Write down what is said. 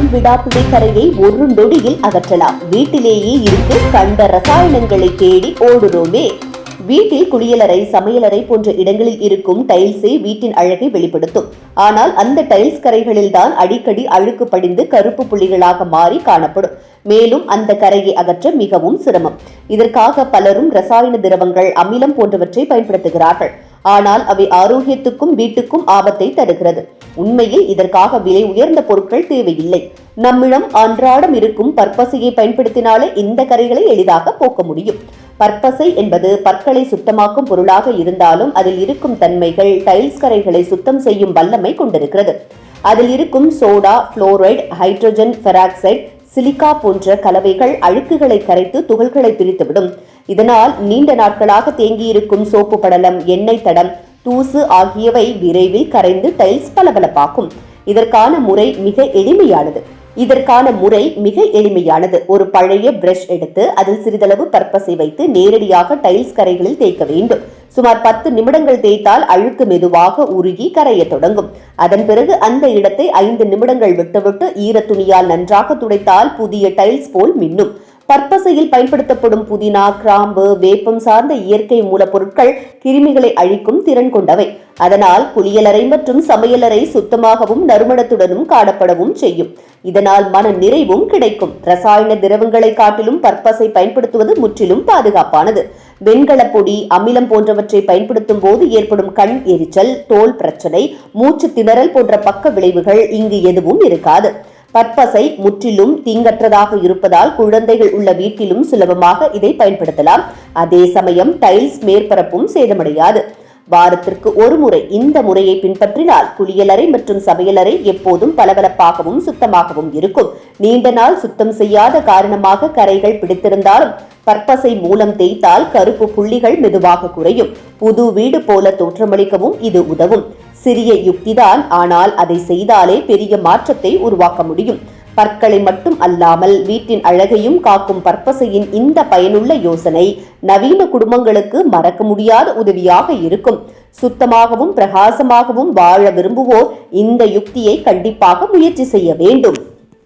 மண் விடாப்பிள்ளை கரையை ஒரு நொடியில் அகற்றலாம். வீட்டிலேயே இருக்கு கண்ட ரசாயனங்களை தேடி ஓடுறோமே. வீட்டில் குளியலறை, சமையலறை போன்ற இடங்களில் இருக்கும் டைல்ஸே வீட்டின் அழகை வெளிப்படுத்தும். ஆனால் அந்த டைல்ஸ் கரைகளில் தான் அடிக்கடி அழுக்கு படிந்து கருப்பு புள்ளிகளாக மாறி காணப்படும். மேலும் அந்த கரையை அகற்ற மிகவும் சிரமம். இதற்காக பலரும் ரசாயன திரவங்கள், அமிலம் போன்றவற்றை பயன்படுத்துகிறார்கள். ஆனால் அவை ஆரோக்கியத்துக்கும் வீட்டுக்கும் ஆபத்தை தருகிறது. உண்மையில் இதற்காக விலை உயர்ந்த பொருட்கள் தேவையில்லை. நம்மிடம் அன்றாடம் இருக்கும் பற்பசையை பயன்படுத்தினாலே இந்த கரைகளை எளிதாக போக்க முடியும். பற்பசை என்பது பற்களை சுத்தமாக்கும் பொருளாக இருந்தாலும் அதில் இருக்கும் தன்மைகள் டைல்ஸ் கரைகளை சுத்தம் செய்யும் வல்லமை கொண்டிருக்கிறது. அதில் இருக்கும் soda, fluoride, hydrogen peroxide, silica போன்ற கலவைகள் அழுக்குகளை கரைத்து துகள்களை பிரித்துவிடும். இதனால் நீண்ட நாட்களாக தேங்கியிருக்கும் சோப்பு படலம், எண்ணெய் தடம், தூசு ஆகியவை விரைவில் கரைந்து டைல்ஸ் பளபளப்பாக்கும். இதற்கான முறை மிக எளிமையானது. ஒரு பழைய பிரஷ் எடுத்து அதில் சிறிதளவு பற்பசை வைத்து நேரடியாக டைல்ஸ் கரைகளில் தேய்க்க வேண்டும். சுமார் 10 நிமிடங்கள் தேய்த்தால் அழுக்கு மெதுவாக உருகி கரைய தொடங்கும். அதன் பிறகு அந்த இடத்தை 5 நிமிடங்கள் விட்டுவிட்டு ஈர துணியால் நன்றாக துடைத்தால் புதிய டைல்ஸ் போல் மின்னும். பற்பசையில் பயன்படுத்தப்படும் புதினா, கிராம்பு, வேப்பம் சார்ந்த இயற்கை மூலப்பொருட்கள் கிருமிகளை அழிக்கும் திறன் கொண்டவை. அதனால் குளியலறை மற்றும் சமையலறை சுத்தமாகவும் நறுமணத்துடனும் காணப்படவும் செய்யும். இதனால் மன நிறைவும் கிடைக்கும். ரசாயன திரவங்களை காட்டிலும் பற்பசை பயன்படுத்துவது முற்றிலும் பாதுகாப்பானது. வெண்கல பொடி, அமிலம் போன்றவற்றை பயன்படுத்தும் போது ஏற்படும் கண் எரிச்சல், தோல் பிரச்சனை, மூச்சு திணறல் போன்ற பக்க விளைவுகள் இங்கு எதுவும் இருக்காது. பற்பசை முற்றிலும் தீங்கற்றதாக இருப்பதால் குழந்தைகள் உள்ள வீட்டிலும் சுலபமாக இதை பயன்படுத்தலாம். அதே சமயம் டைல்ஸ் மேற்பரப்பும் சேதமடையாது. வாரத்திற்கு ஒரு முறை இந்த முறையை பின்பற்றினால் குளியலறை மற்றும் சமையலறை எப்போதும் பளபளப்பாகவும் சுத்தமாகவும் இருக்கும். நீண்ட நாள் சுத்தம் செய்யாத காரணமாக கரைகள் பிடித்திருந்தாலும் பற்பசை மூலம் தேய்த்தால் கருப்பு புள்ளிகள் மெதுவாக குறையும். புது வீடு போல தோற்றமளிக்கவும் இது உதவும். சிறிய யுக்திதான், ஆனால் அதை செய்தாலே பெரிய மாற்றத்தை உருவாக்க முடியும். பற்களை மட்டும் அல்லாமல் வீட்டின் அழகையும் காக்கும் பற்பசையின் இந்த பயனுள்ள யோசனை நவீன குடும்பங்களுக்கு மறக்க முடியாத உதவியாக இருக்கும். சுத்தமாகவும் பிரகாசமாகவும் வாழ விரும்புவோர் இந்த யுக்தியை கண்டிப்பாக முயற்சி செய்ய வேண்டும்.